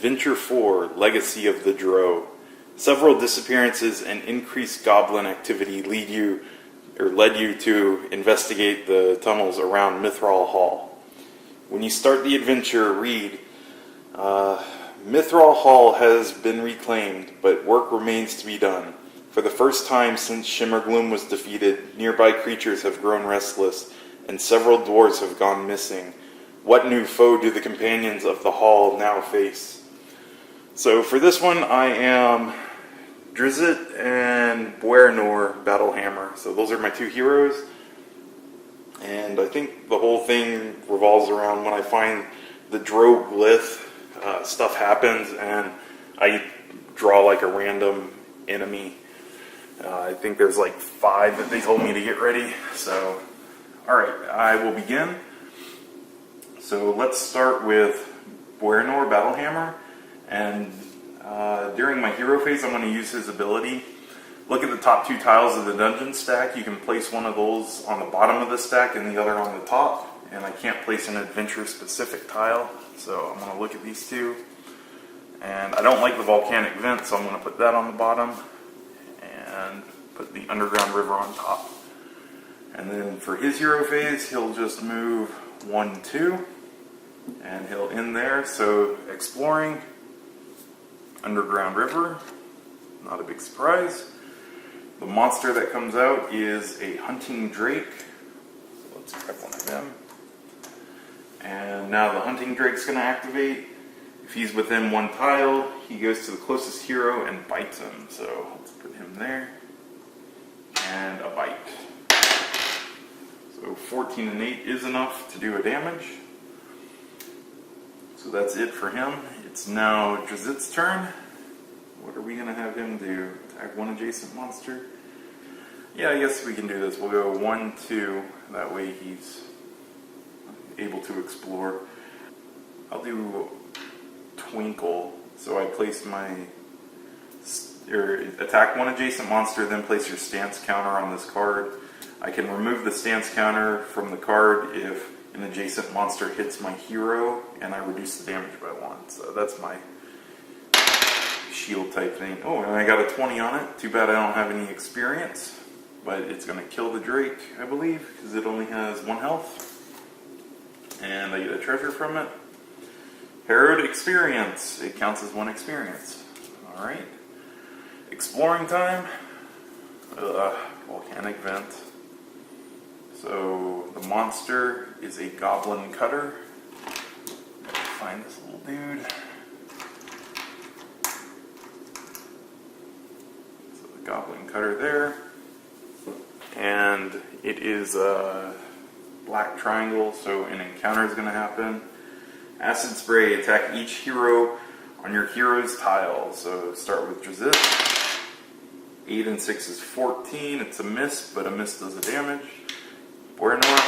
Adventure 4, Legacy of the Drow. Several disappearances and increased goblin activity led you to investigate the tunnels around Mithril Hall. When you start the adventure, read, Mithril Hall has been reclaimed, but work remains to be done. For the first time since Shimmergloom was defeated, nearby creatures have grown restless, and several dwarves have gone missing. What new foe do the companions of the hall now face? So for this one, I am Drizzt and Buernor Battlehammer. So those are my two heroes. And I think the whole thing revolves around when I find the Drow glyph, stuff happens, and I draw like a random enemy. I think there's like 5 that they told me to get ready. So, alright, I will begin. So let's start with Buernor Battlehammer, and during my hero phase I'm going to use his ability. Look at the top 2 tiles of the dungeon stack. You can place one of those on the bottom of the stack and the other on the top, and I can't place an adventure specific tile, so I'm going to look at these 2. And I don't like the volcanic vent, so I'm going to put that on the bottom and put the underground river on top. And then for his hero phase, he'll just move 1, 2, and he'll end there. So exploring, underground river, not a big surprise. The monster that comes out is a hunting drake. So let's grab one of them. And now the hunting drake's going to activate. If he's within 1 tile, he goes to the closest hero and bites him. So let's put him there. And a bite. So 14 and 8 is enough to do a damage. So that's it for him. It's now Drizzt's turn. What are we going to have him do? Attack one adjacent monster? Yeah, I guess we can do this. We'll go 1, 2. That way he's able to explore. I'll do Twinkle. So I place attack one adjacent monster, then place your stance counter on this card. I can remove the stance counter from the card if an adjacent monster hits my hero, and I reduce the damage by 1. So that's my shield type thing. Oh, and I got a 20 on it. Too bad I don't have any experience, but it's going to kill the Drake, I believe, because it only has 1 health. And I get a treasure from it. Harrowed experience. It counts as 1 experience. Alright. Exploring time. Volcanic vent. So the monster is a Goblin Cutter. Let's find this little dude. So the Goblin Cutter there. And it is a black triangle, so an encounter is going to happen. Acid Spray, attack each hero on your hero's tile. So start with Drizzt. 8 and 6 is 14. It's a miss, but a miss does the damage. Buernor,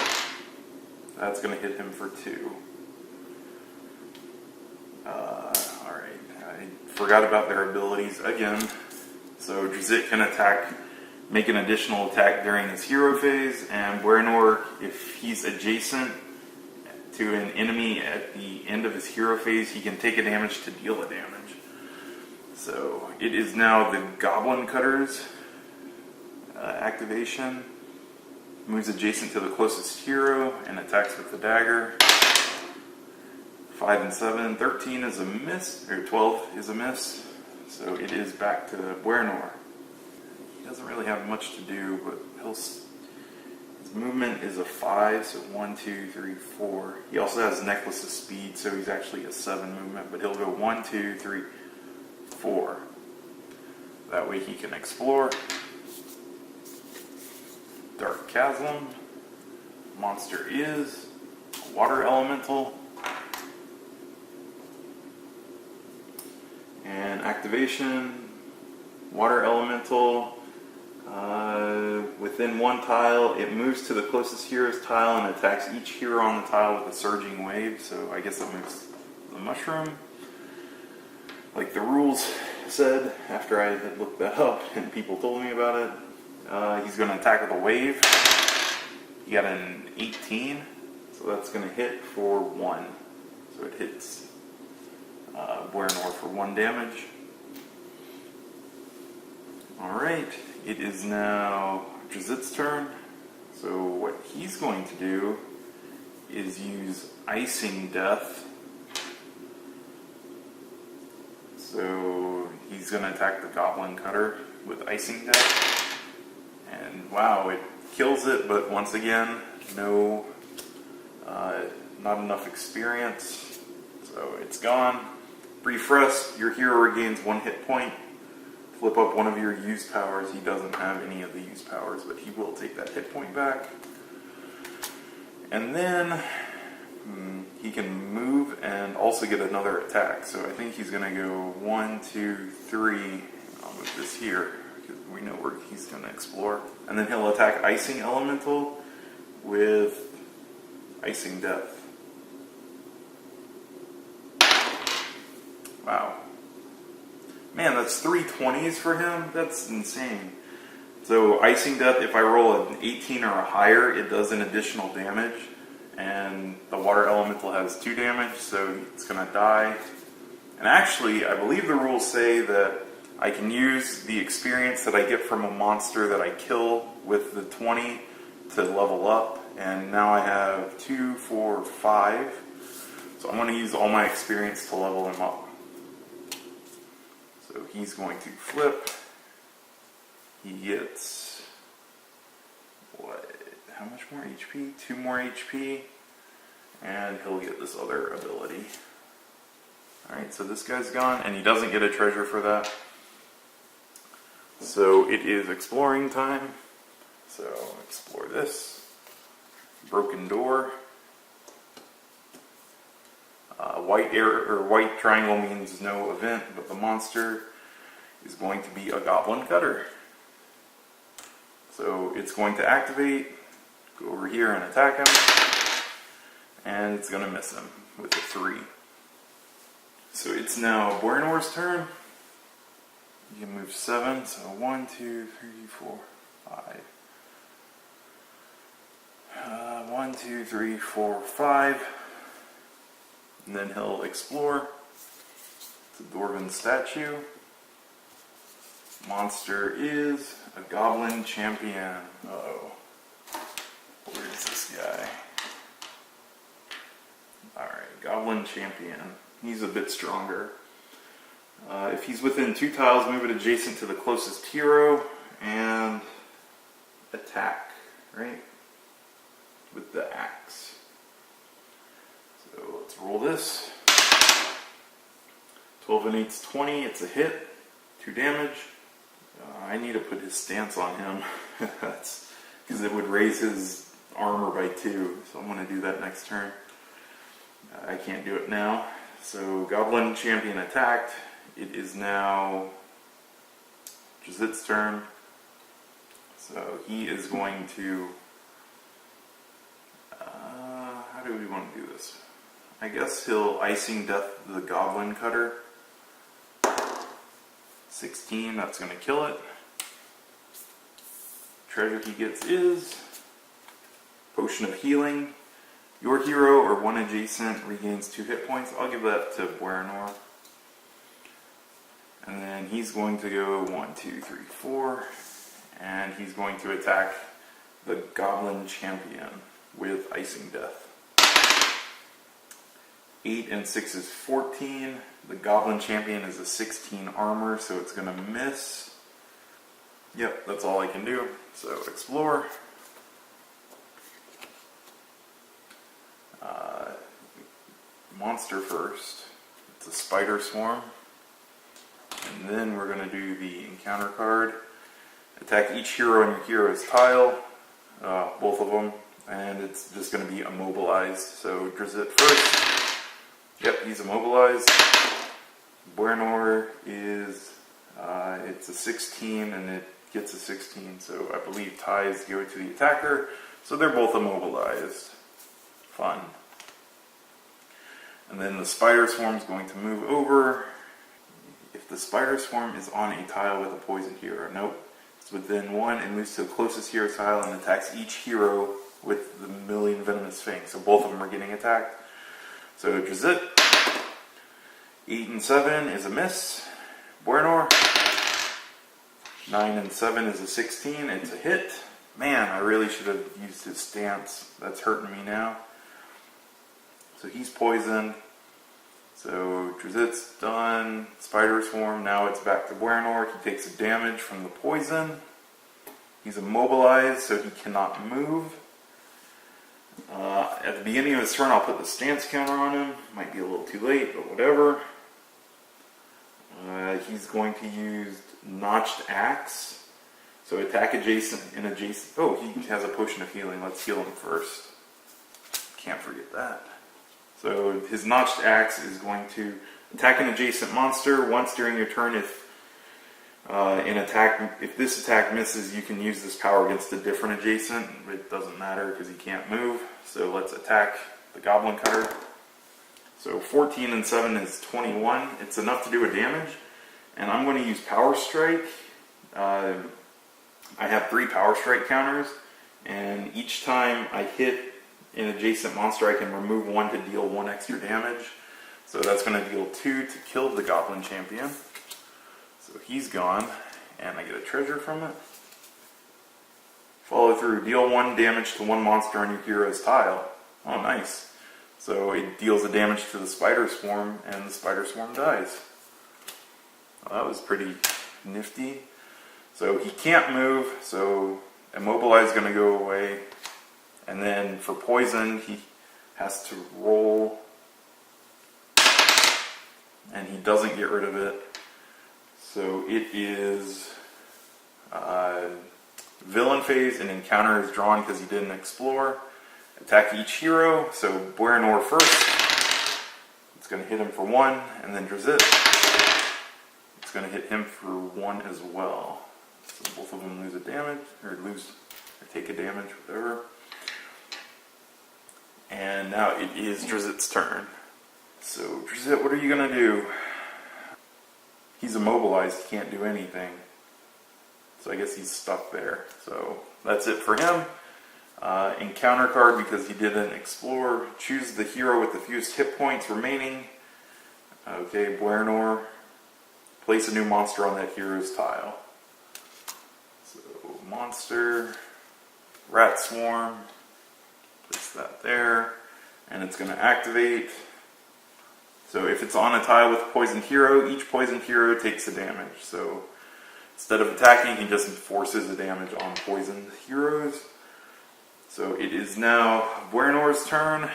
that's going to hit him for 2. Alright, I forgot about their abilities again. So Drizzt can make an additional attack during his hero phase, and Buernor, if he's adjacent to an enemy at the end of his hero phase, he can take a damage to deal a damage. So it is now the Goblin Cutter's activation. Moves adjacent to the closest hero and attacks with the dagger. 5 and 7, 13 is a miss, or 12 is a miss. So it is back to Buernor. He doesn't really have much to do, but his movement is a 5, so 1, 2, 3, 4. He also has Necklace of Speed, so he's actually a 7 movement, but he'll go 1, 2, 3, 4. That way he can explore. Dark Chasm. Monster is Water Elemental. And activation, Water Elemental. Within 1 tile, it moves to the closest hero's tile and attacks each hero on the tile with a surging wave. So I guess it moves the mushroom. Like the rules said, after I had looked that up and people told me about it. He's going to attack with a wave. He got an 18, so that's going to hit for 1. So it hits Buernor for 1 damage. Alright, it is now Drizzt's turn. So what he's going to do is use Icing Death. So he's going to attack the Goblin Cutter with Icing Death. And wow, it kills it, but once again, not enough experience. So it's gone. Brief rest, your hero regains 1 hit point. Flip up one of your used powers. He doesn't have any of the used powers, but he will take that hit point back. And then he can move and also get another attack. So I think he's going to go 1, 2, 3. I'll move this here because we know where he's going to explore. And then he'll attack Icing Elemental with Icing Death. Wow. Man, that's 3 20s for him? That's insane. So Icing Death, if I roll an 18 or a higher, it does an additional damage. And the Water Elemental has 2 damage, so it's going to die. And actually, I believe the rules say that I can use the experience that I get from a monster that I kill with the 20 to level up. And now I have 2, 4, 5. So I'm going to use all my experience to level him up. So he's going to flip. He gets, how much more HP? 2 more HP. And he'll get this other ability. Alright, so this guy's gone, and he doesn't get a treasure for that. So it is exploring time. So explore this. Broken door. White triangle means no event, but the monster is going to be a Goblin Cutter. So it's going to activate, go over here and attack him, and it's going to miss him with a 3. So it's now Buernor's turn. You can move 7, so 1, 2, 3, 4, 5. 1, 2, 3, 4, 5. And then he'll explore. It's a Dwarven statue. Monster is a Goblin Champion. Uh-oh. Where is this guy? Alright, Goblin Champion. He's a bit stronger. If he's within 2 tiles, move it adjacent to the closest hero and attack, right? With the axe. So let's roll this. 12 and 8's 20, it's a hit. 2 damage. I need to put his stance on him. That's because it would raise his armor by 2. So I'm going to do that next turn. I can't do it now. So Goblin Champion attacked. It is now Drizzt's turn. So he is going to... how do we want to do this? I guess he'll Icing Death the Goblin Cutter. 16, that's going to kill it. Treasure he gets is Potion of Healing. Your hero or one adjacent regains 2 hit points. I'll give that to Buernor. And then he's going to go 1, 2, 3, 4. And he's going to attack the Goblin Champion with Icing Death. 8 and 6 is 14. The Goblin Champion is a 16 armor, so it's going to miss. Yep, that's all I can do. So explore. Monster first. It's a Spider Swarm. And then we're going to do the encounter card. Attack each hero on your hero's tile. Both of them. And it's just going to be immobilized. So Drizzt first. Yep, he's immobilized. Buernor is, it's a 16 and it gets a 16, so I believe ties go to the attacker. So they're both immobilized. Fun. And then the Spider Swarm is going to move over. If the Spider Swarm is on a tile with a poisoned hero, nope. It's within 1 and moves to the closest hero tile and attacks each hero with the Million Venomous Fangs. So both of them are getting attacked. So Drizzt, 8 and 7 is a miss. Buenor. 9 and 7 is a 16. It's a hit. Man, I really should have used his stance. That's hurting me now. So he's poisoned. So Drizzt's done. Spider Swarm. Now it's back to Buenor. He takes a damage from the poison. He's immobilized, so he cannot move. At the beginning of his turn, I'll put the stance counter on him. Might be a little too late, but whatever. He's going to use Notched Axe. So attack adjacent and adjacent. Oh, he has a potion of healing. Let's heal him first. Can't forget that. So his Notched Axe is going to attack an adjacent monster once during your turn. If this attack misses, you can use this power against a different adjacent. It doesn't matter because he can't move. So let's attack the Goblin Cutter. So 14 and 7 is 21. It's enough to do a damage. And I'm going to use Power Strike. I have 3 Power Strike counters. And each time I hit an adjacent monster, I can remove 1 to deal 1 extra damage. So that's going to deal 2 to kill the Goblin Champion. So he's gone, and I get a treasure from it. Follow through. Deal 1 damage to 1 monster on your hero's tile. Oh, nice. So it deals the damage to the Spider Swarm, and the Spider Swarm dies. Well, that was pretty nifty. So he can't move, so Immobilize is going to go away. And then for poison, he has to roll, and he doesn't get rid of it. So it is villain phase, and encounter is drawn because he didn't explore. Attack each hero. So Buenor first. It's going to hit him for 1, and then Drizzt. It's going to hit him for 1 as well. So both of them lose a damage, or take a damage, whatever. And now it is Drizzt's turn. So Drizzt, what are you going to do? He's immobilized, he can't do anything. So I guess he's stuck there. So that's it for him. Encounter card, because he didn't explore. Choose the hero with the fewest hit points remaining. Okay, Buenor. Place a new monster on that hero's tile. So monster, Rat Swarm. Place that there. And it's going to activate. So if it's on a tile with a poisoned hero, each poisoned hero takes the damage. So instead of attacking, he just forces the damage on poisoned heroes. So it is now Buenor's turn.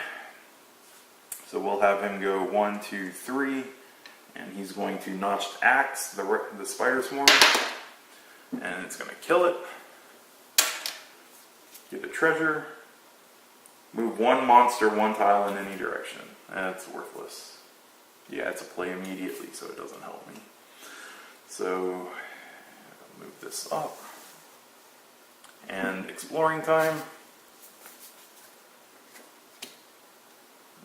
So we'll have him go 1, 2, 3. And he's going to Notched Axe the Spider Swarm. And it's going to kill it. Get a treasure. Move 1 monster, 1 tile in any direction. That's worthless. Yeah, it's a play immediately, so it doesn't help me. So, I'll move this up. And exploring time.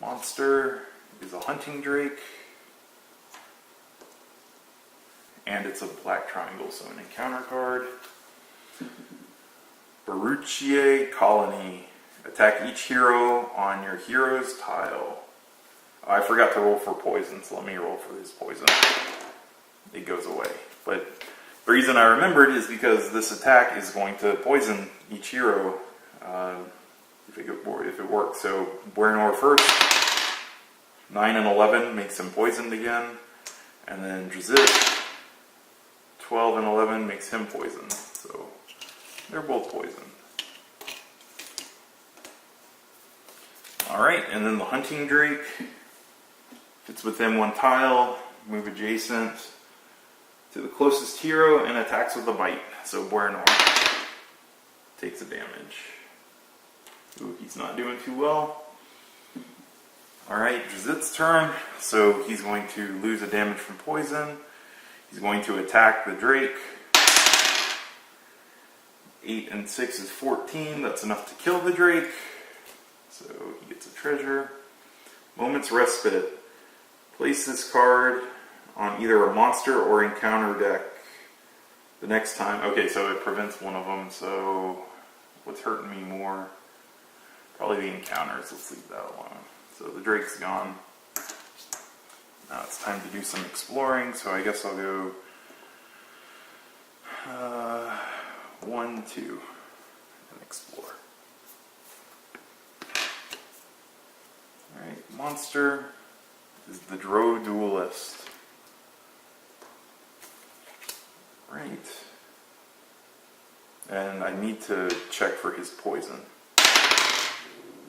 Monster is a hunting drake. And it's a black triangle, so an encounter card. Baruchier Colony. Attack each hero on your hero's tile. I forgot to roll for poison, so let me roll for his poison. It goes away. But the reason I remembered is because this attack is going to poison each hero if it works. So Buenor first. 9 and 11 makes him poisoned again. And then Drizzt. 12 and 11 makes him poisoned. So they're both poisoned. Alright, and then the hunting drake. If it's within 1 tile, move adjacent to the closest hero and attacks with a bite. So Buenor takes a damage. Ooh, he's not doing too well. Alright, Drizzt's turn. So he's going to lose a damage from poison. He's going to attack the drake. 8 and 6 is 14. That's enough to kill the drake. So he gets a treasure. Moment's Respite. Place this card on either a monster or encounter deck the next time. Okay, so it prevents one of them. So what's hurting me more? Probably the encounters. Let's leave that alone. So the drake's gone. Now it's time to do some exploring, so I guess I'll go 1, 2, and explore. Alright, monster is the Drow Duelist. Right. And I need to check for his poison.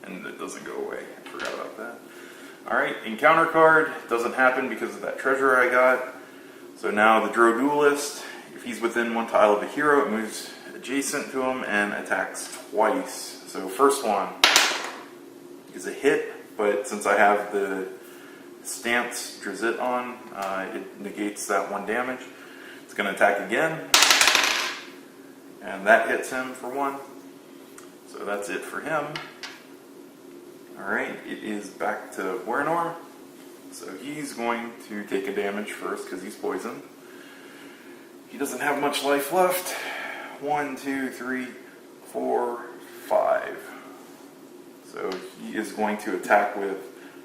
And it doesn't go away. I forgot about that. Alright, encounter card. Doesn't happen because of that treasure I got. So now the Drow Duelist, if he's within one tile of a hero, it moves adjacent to him and attacks twice. So first one is a hit, but since I have the stance Drizzt on, it negates that 1 damage. It's going to attack again, and that hits him for 1. So that's it for him. Alright, it is back to Buernor. So he's going to take a damage first because he's poisoned. He doesn't have much life left. 1, 2, 3, 4, 5. So he is going to attack with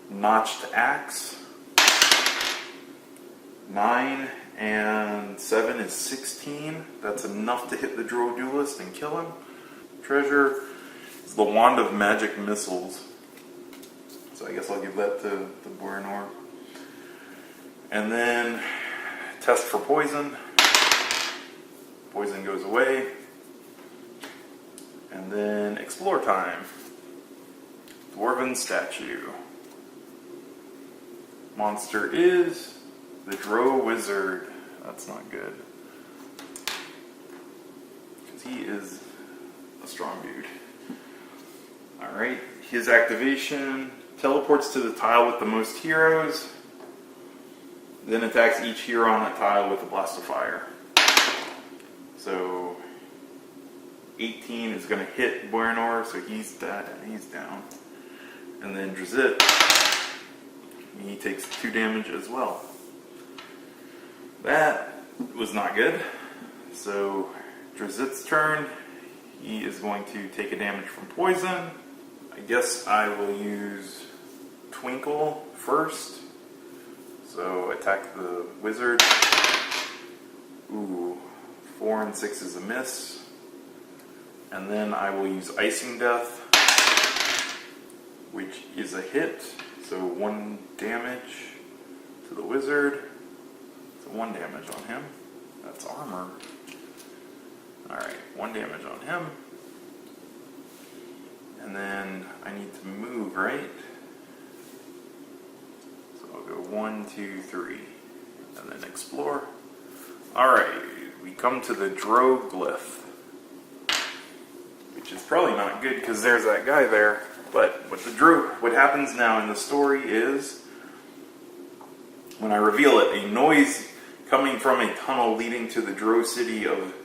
Notched Axe. 9 and 7 is 16. That's enough to hit the Drow Duelist and kill him. Treasure is the Wand of Magic Missiles. So I guess I'll give that to Buernor. And then test for poison. Poison goes away. And then explore time. Dwarven statue. Monster is the Drow Wizard. That's not good. Because he is a strong dude. Alright, his activation teleports to the tile with the most heroes, then attacks each hero on that tile with a blast of fire. So 18 is going to hit Buernor, so he's down. And then Drizzt, he takes 2 damage as well. That was not good. So Drizzt's turn. He is going to take a damage from poison. I guess I will use Twinkle first. So attack the wizard. Ooh, 4 and 6 is a miss. And then I will use Icing Death, which is a hit. So 1 damage to the wizard. So 1 damage on him. That's armor. Alright, 1 damage on him. And then I need to move, right? So I'll go 1, 2, 3. And then explore. Alright, we come to the Drow Glyph. Which is probably not good because there's that guy there. But what happens now in the story is, when I reveal it, a noise coming from a tunnel leading to the Drow city of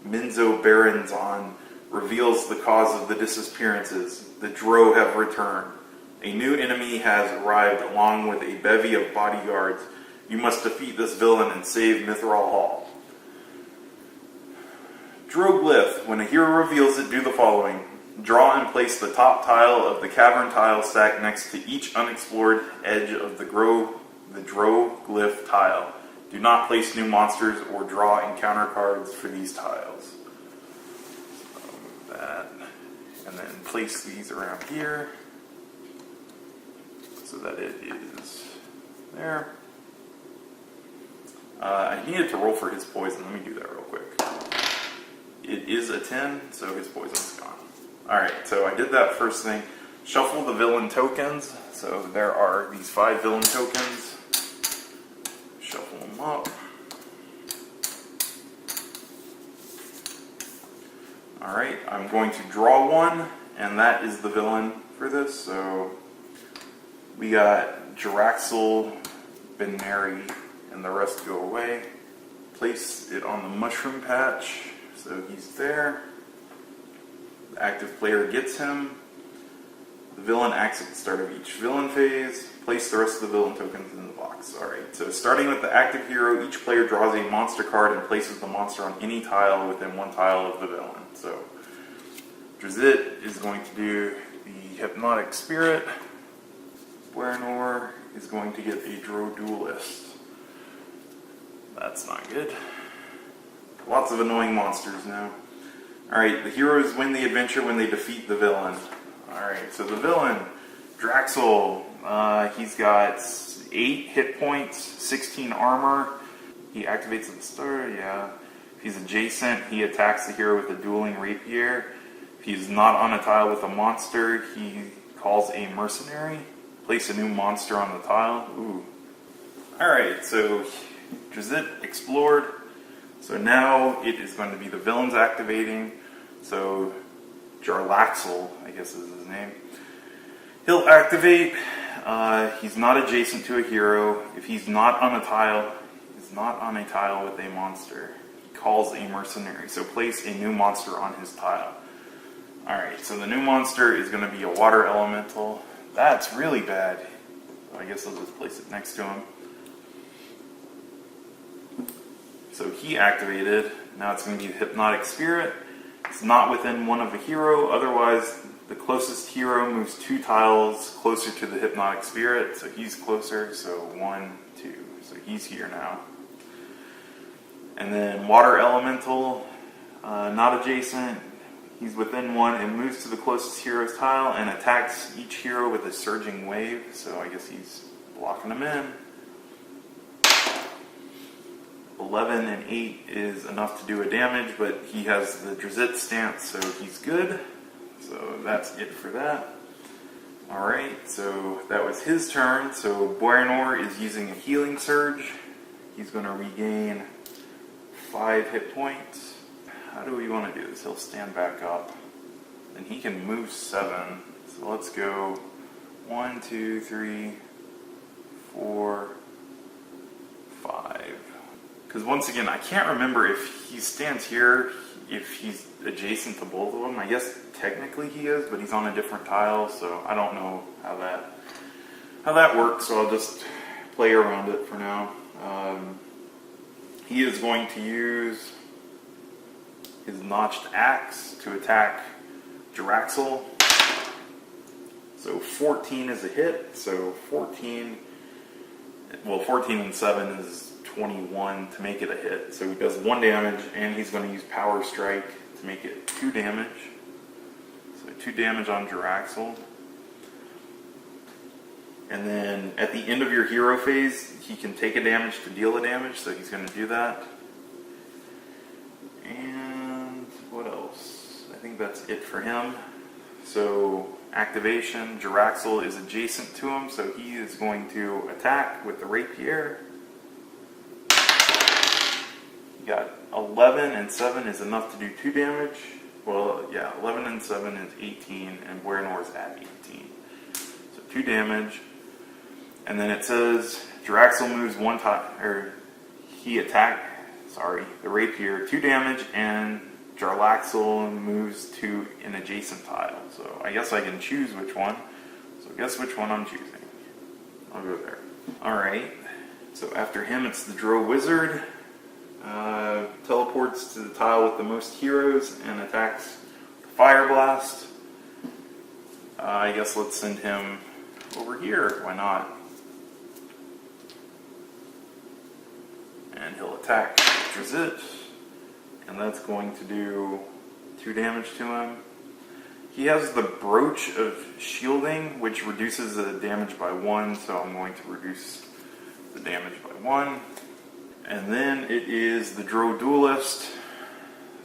Minzo Baranzon reveals the cause of the disappearances. The Drow have returned. A new enemy has arrived along with a bevy of bodyguards. You must defeat this villain and save Mithril Hall. Drow Glyph. When a hero reveals it, do the following. Draw and place the top tile of the cavern tile stack next to each unexplored edge of the Drow Glyph tile. Do not place new monsters or draw encounter cards for these tiles. So that, and then place these around here so that it is there. I needed to roll for his poison. Let me do that real quick. It is a 10, so his poison's gone. Alright, so I did that first thing. Shuffle the villain tokens. So there are these 5 villain tokens. Shuffle them up. Alright, I'm going to draw one, and that is the villain for this. So we got Jaraxel, Benary, and the rest go away. Place it on the mushroom patch, so he's there. The active player gets him. The villain acts at the start of each villain phase. Place the rest of the villain tokens in the box. Alright, so starting with the active hero, each player draws a monster card and places the monster on any tile within 1 tile of the villain. So Drizzt is going to do the Hypnotic Spirit. Buernor is going to get a Drow Duelist. That's not good. Lots of annoying monsters now. Alright, the heroes win the adventure when they defeat the villain. Alright, so the villain, Draxel, he's got 8 hit points, 16 armor. He activates at the start, yeah. If he's adjacent, he attacks the hero with a dueling rapier. If he's not on a tile with a monster, he calls a mercenary. Place a new monster on the tile. Ooh. Alright, so Drizzt explored. So now it is going to be the villains activating. So Jarlaxle, I guess is his name. He'll activate. He's not adjacent to a hero. If he's not on a tile, he's not on a tile with a monster. He calls a mercenary. So place a new monster on his tile. Alright, so the new monster is going to be a water elemental. That's really bad. I guess I'll just place it next to him. So he activated. Now it's going to be the Hypnotic Spirit. It's not within one of a hero. Otherwise, the closest hero moves 2 tiles closer to the Hypnotic Spirit. So he's closer. So 1, 2. So he's here now. And then Water Elemental, not adjacent. He's within 1 and moves to the closest hero's tile and attacks each hero with a Surging Wave. So I guess he's blocking them in. 11 and 8 is enough to do a damage, but he has the Drizzt stance, so he's good. So that's it for that. Alright, so that was his turn. So Boernor is using a Healing Surge. He's going to regain 5 hit points. How do we want to do this? He'll stand back up. And he can move 7. So let's go 1, 2, 3, 4, 5. Because once again, I can't remember if he stands here, if he's adjacent to both of them. I guess technically he is, but he's on a different tile, so I don't know how that works. So I'll just play around it for now. He is going to use his Notched Axe to attack Jaraxel. So 14 is a hit. So 14 and 7 is 21 to make it a hit. So he does 1 damage, and he's going to use Power Strike to make it 2 damage. So 2 damage on Jaraxel. And then at the end of your hero phase, he can take a damage to deal a damage, so he's going to do that. And what else? I think that's it for him. So activation, Jaraxel is adjacent to him, so he is going to attack with the Rapier. You got 11 and 7 is enough to do 2 damage. Well, yeah, 11 and 7 is 18, and Boernor is at 18. So 2 damage. And then it says Jaraxel moves 1 tile, or he attacked, the Rapier, 2 damage, and Jarlaxle moves to an adjacent tile. So I guess I can choose which one. So guess which one I'm choosing. I'll go there. Alright, so after him it's the Drow Wizard. Teleports to the tile with the most heroes and attacks Fire Blast. I guess let's send him over here. Why not? And he'll attack Drizzt. And that's going to do 2 damage to him. He has the Brooch of Shielding, which reduces the damage by 1, so I'm going to reduce the damage by 1. And then it is the Drow Duelist,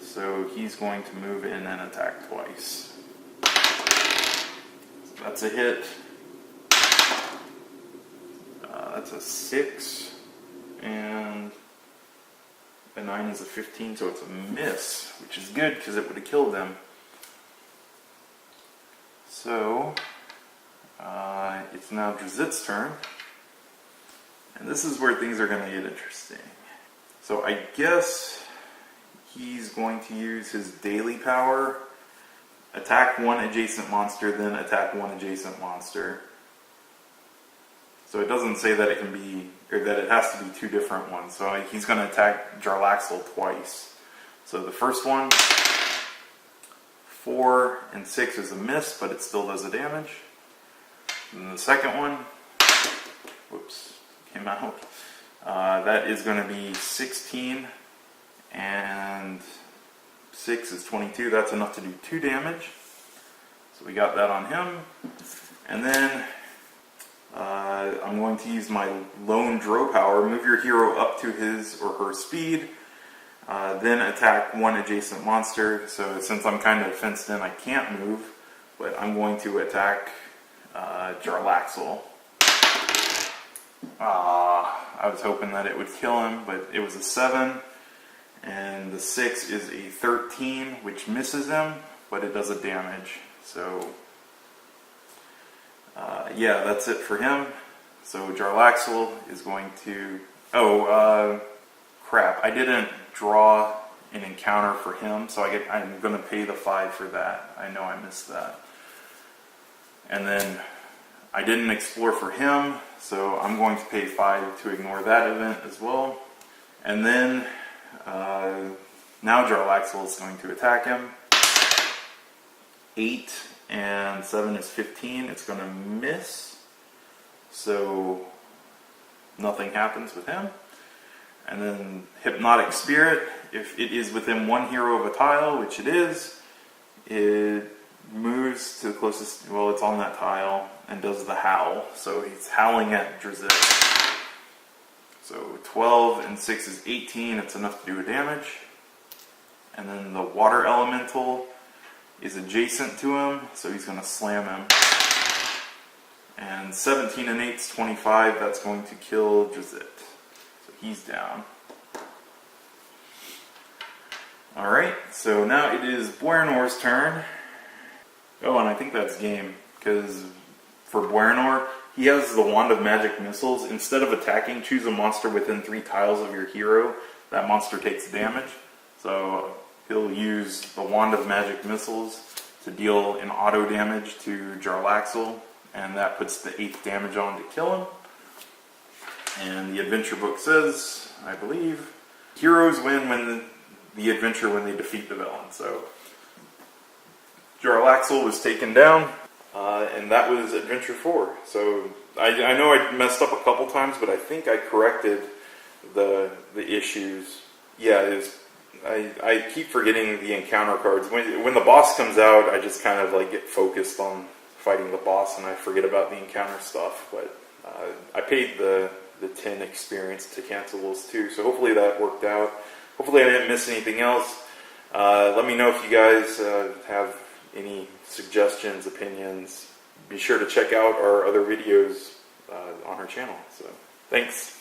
so he's going to move in and attack twice. So that's a hit. That's a 6, and a 9 is a 15, so it's a miss, which is good because it would have killed them. So it's now Drizzt's turn. And this is where things are going to get interesting. So I guess he's going to use his daily power, attack 1 adjacent monster, then attack 1 adjacent monster. So it doesn't say that it can be, or that it has to be 2 different ones. So he's going to attack Jarlaxle twice. So the first one, 4 and 6 is a miss, but it still does a damage. And the second one, whoops, came out. That is going to be 16, and 6 is 22. That's enough to do 2 damage. So we got that on him. And then I'm going to use my lone Drow power. Move your hero up to his or her speed. Then attack one adjacent monster. So since I'm kind of fenced in, I can't move. But I'm going to attack Jarlaxle. I was hoping that it would kill him, but it was a 7. And the 6 is a 13, which misses him, but it does a damage. So, yeah, that's it for him. So Jarlaxle is going to... crap. I didn't draw an encounter for him, so I'm going to pay the 5 for that. I know I missed that. And then I didn't explore for him, so I'm going to pay 5 to ignore that event as well. And then now Jarlaxle is going to attack him. 8 and 7 is 15. It's going to miss, so nothing happens with him. And then Hypnotic Spirit, if it is within 1 hero of a tile, which it is, it moves to the closest, well, it's on that tile, and does the howl. So he's howling at Drizzt. So 12 and 6 is 18, it's enough to do a damage. And then the Water Elemental is adjacent to him, so he's going to slam him. And 17 and 8 is 25, that's going to kill Drizzt. So he's down. Alright, so now it is Buernor's turn. Oh, and I think that's game, because for Buernor, he has the Wand of Magic Missiles. Instead of attacking, choose a monster within 3 tiles of your hero. That monster takes damage. So he'll use the Wand of Magic Missiles to deal an auto damage to Jarlaxle, and that puts the 8th damage on to kill him. And the adventure book says, I believe, heroes win when the adventure when they defeat the villain. So Jarlaxle was taken down, and that was adventure 4. So I know I messed up a couple times, but I think I corrected the issues. Yeah, I keep forgetting the encounter cards. When the boss comes out, I just kind of like get focused on fighting the boss, and I forget about the encounter stuff. But I paid the 10 experience to cancel those too, so hopefully that worked out. Hopefully I didn't miss anything else. Let me know if you guys have any suggestions, opinions. Be sure to check out our other videos on our channel. So thanks.